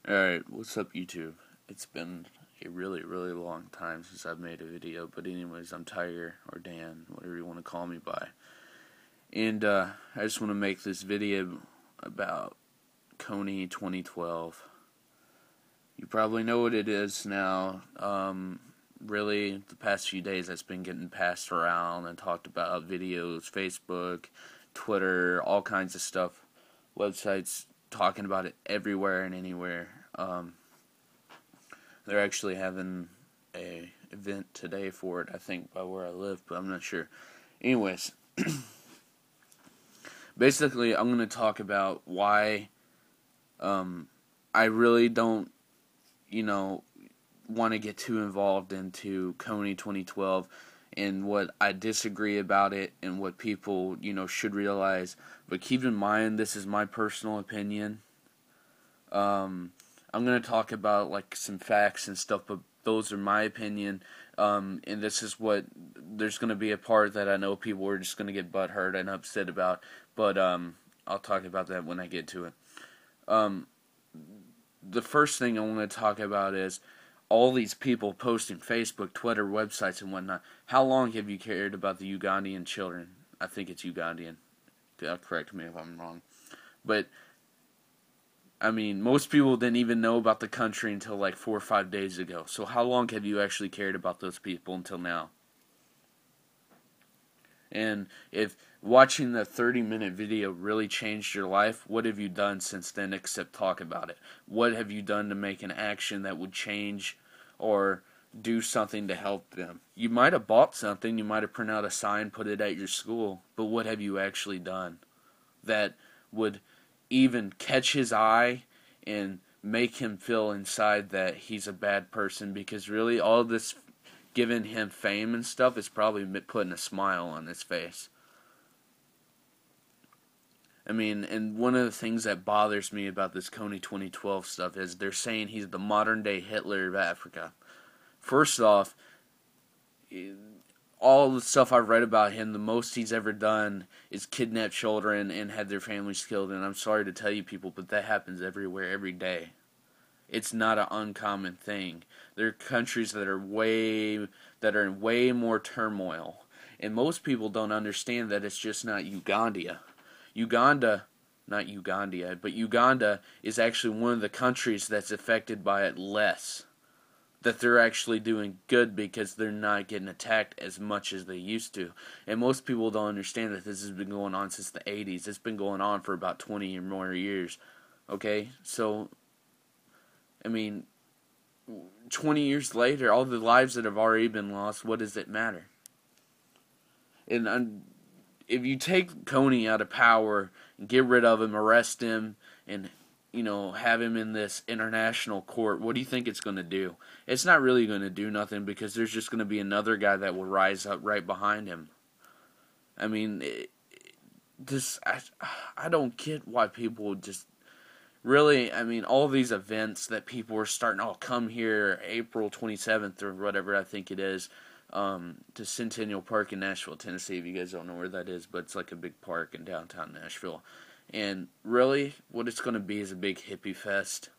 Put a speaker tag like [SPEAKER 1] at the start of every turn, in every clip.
[SPEAKER 1] Alright, what's up YouTube? It's been a really, really long time since I've made a video, but anyways, I'm Tiger, or Dan, whatever you want to call me by. And I just want to make this video about Kony 2012. You probably know what it is now. Really, the past few days that's been getting passed around and talked about videos, Facebook, Twitter, all kinds of stuff. Websites talking about it everywhere and anywhere. They're actually having a event today for it, I think, by where I live, but I'm not sure. Anyways, basically, I'm going to talk about why I really don't, want to get too involved into Kony 2012 and what I disagree about it and what people, should realize. But keep in mind, this is my personal opinion. I'm going to talk about like some facts and stuff, but those are my opinion. And this is what, there's going to be a part that I know people are just going to get butthurt and upset about, but I'll talk about that when I get to it. The first thing I want to talk about is all these people posting Facebook, Twitter, websites, and whatnot. How long have you cared about the Ugandan children? I think it's Ugandan. Correct me if I'm wrong. But I mean, most people didn't even know about the country until like 4 or 5 days ago. So how long have you actually cared about those people until now? And if watching the 30-minute video really changed your life, what have you done since then except talk about it? What have you done to make an action that would change or do something to help them? You might have bought something, you might have printed out a sign, put it at your school, but what have you actually done that would even catch his eye and make him feel inside that he's a bad person? Because really all this giving him fame and stuff is probably putting a smile on his face. I mean, and one of the things that bothers me about this Kony 2012 stuff is they're saying he's the modern day Hitler of Africa. First off, all the stuff I've read about him, the most he's ever done is kidnap children and had their families killed. And I'm sorry to tell you people, but that happens everywhere, every day. It's not an uncommon thing. There are countries that are in way more turmoil. And most people don't understand that it's just not Uganda. Not Uganda, but Uganda is actually one of the countries that's affected by it less. That they're actually doing good because they're not getting attacked as much as they used to. And most people don't understand that this has been going on since the 80s. It's been going on for about 20 or more years. Okay? So, I mean, 20 years later, all the lives that have already been lost, what does it matter? And if you take Kony out of power, and get rid of him, arrest him, and have him in this international court, what do you think it's going to do? It's not really going to do nothing because there's just going to be another guy that will rise up right behind him. I mean, I don't get why people just really, I mean, all these events that people are starting, come here April 27th or whatever I think it is, to Centennial Park in Nashville, Tennessee, if you guys don't know where that is, but it's like a big park in downtown Nashville. And really, what it's going to be is a big hippie fest.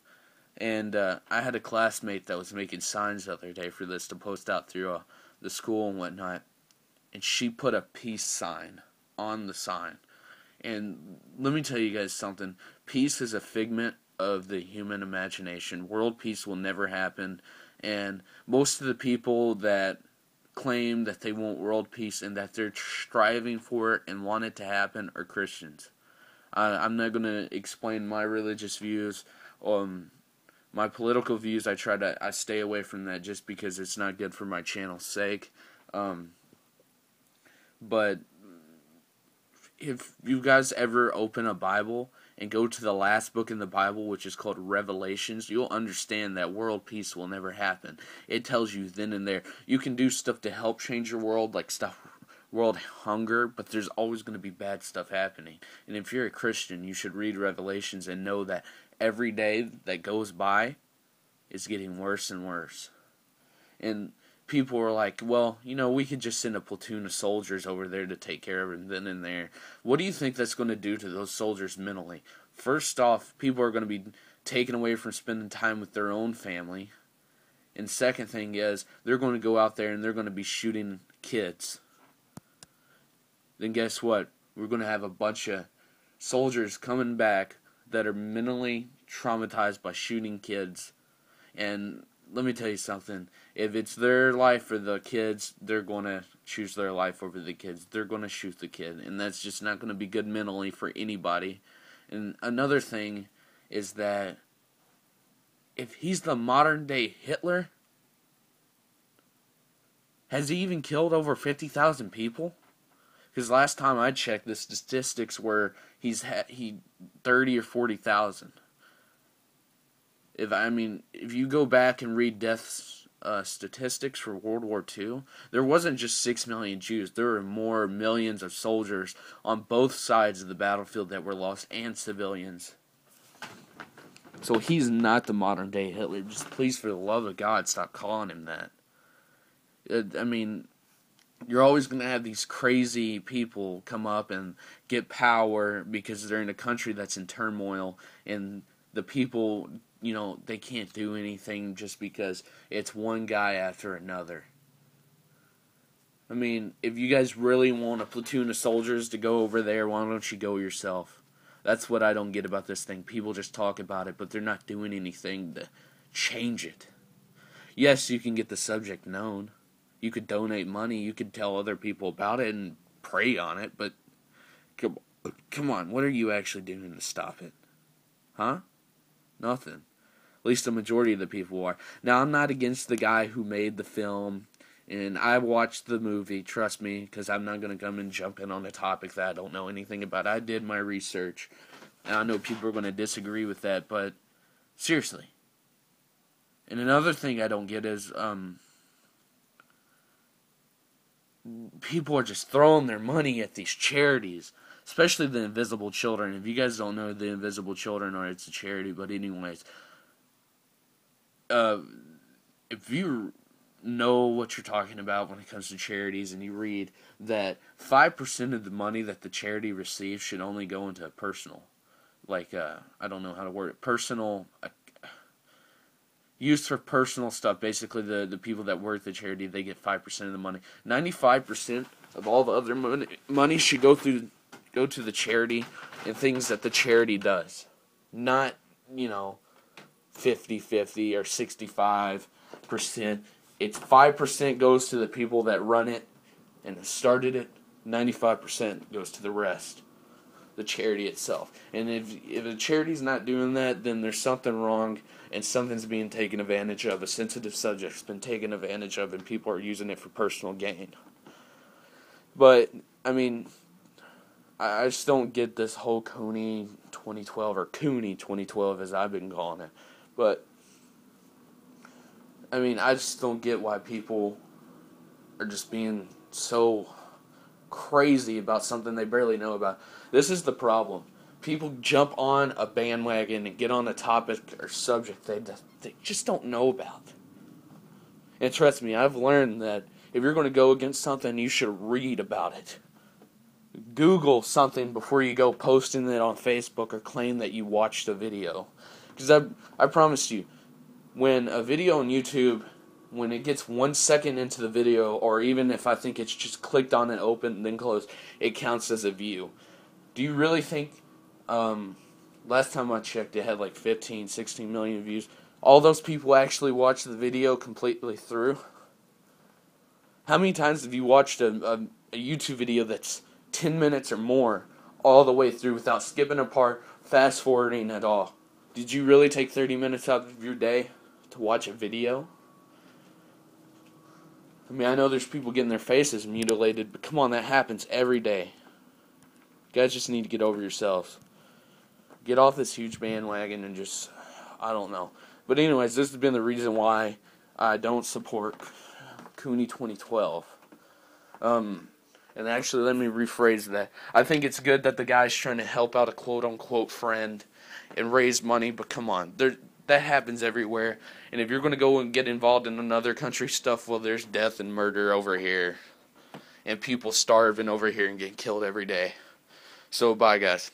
[SPEAKER 1] And I had a classmate that was making signs the other day for this to post out through the school and whatnot. And she put a peace sign on the sign. And let me tell you guys something. Peace is a figment of the human imagination. World peace will never happen. And most of the people that claim that they want world peace and that they're striving for it and want it to happen are Christians. I'm not going to explain my religious views. My political views, I stay away from that just because it's not good for my channel's sake. But if you guys ever open a Bible and go to the last book in the Bible, which is called Revelations, you'll understand that world peace will never happen. It tells you then and there. You can do stuff to help change your world, like world hunger, but there's always going to be bad stuff happening. And if you're a Christian, you should read Revelations and know that every day that goes by is getting worse and worse. And people are like, well, we could just send a platoon of soldiers over there to take care of it then and there. What do you think that's going to do to those soldiers mentally? first off, people are going to be taken away from spending time with their own family. And second thing is, they're going to go out there and they're going to be shooting kids. Then guess what? We're going to have a bunch of soldiers coming back that are mentally traumatized by shooting kids. And let me tell you something. If it's their life or the kids, they're going to choose their life over the kids. They're going to shoot the kid. And that's just not going to be good mentally for anybody. And another thing is that if he's the modern day Hitler, has he even killed over 50,000 people? Because last time I checked, the statistics were he 30 or 40,000. If you go back and read death statistics for World War II, there wasn't just 6 million Jews. There were more millions of soldiers on both sides of the battlefield that were lost, and civilians. So he's not the modern day Hitler. Just please, for the love of God, stop calling him that. You're always going to have these crazy people come up and get power because they're in a country that's in turmoil, and the people, they can't do anything just because it's one guy after another. If you guys really want a platoon of soldiers to go over there, why don't you go yourself? That's what I don't get about this thing. People just talk about it, but they're not doing anything to change it. Yes, you can get the subject known. You could donate money. You could tell other people about it and pray on it, but come on, what are you actually doing to stop it? Huh? Nothing. At least the majority of the people are. Now, I'm not against the guy who made the film, and I watched the movie, trust me, because I'm not going to come and jump in on a topic that I don't know anything about. I did my research, and I know people are going to disagree with that, but seriously. And another thing I don't get is, people are just throwing their money at these charities, especially the Invisible Children. If you guys don't know, the Invisible Children it's a charity, but anyways, if you know what you're talking about when it comes to charities, and you read that 5% of the money that the charity receives should only go into personal, I don't know how to word it, personal, used for personal stuff. Basically, the people that work the charity, they get 5% of the money. 95% of all the other money should go to the charity and things that the charity does. Not, 50-50 or 65%. It's 5% goes to the people that run it and started it. 95% goes to the rest, the charity itself. And if the charity's not doing that, then there's something wrong, and something's being taken advantage of. A sensitive subject's been taken advantage of, and people are using it for personal gain. But, I just don't get this whole Kony 2012, or Kony 2012 as I've been calling it. But, I just don't get why people are just being so crazy about something they barely know about. This is the problem. People jump on a bandwagon and get on a topic or subject they just don't know about. And trust me, I've learned that if you're going to go against something, you should read about it. Google something before you go posting it on Facebook or claim that you watched a video. Because I promise you, when a video on YouTube, when it gets 1 second into the video, or even if I think it's just clicked on and opened and then closed, it counts as a view. Do you really think, last time I checked, it had 15, 16 million views. All those people actually watched the video completely through? How many times have you watched a YouTube video that's 10 minutes or more all the way through without skipping a part, fast forwarding at all? Did you really take 30 minutes out of your day to watch a video? I know there's people getting their faces mutilated, but come on, that happens every day. You guys just need to get over yourselves. Get off this huge bandwagon and just, I don't know. But anyways, this has been the reason why I don't support Kony 2012. And actually, let me rephrase that. I think it's good that the guy's trying to help out a quote-unquote friend and raise money, but come on, that happens everywhere. And if you're going to go and get involved in another country's stuff, well, there's death and murder over here. And people starving over here and getting killed every day. So, bye, guys.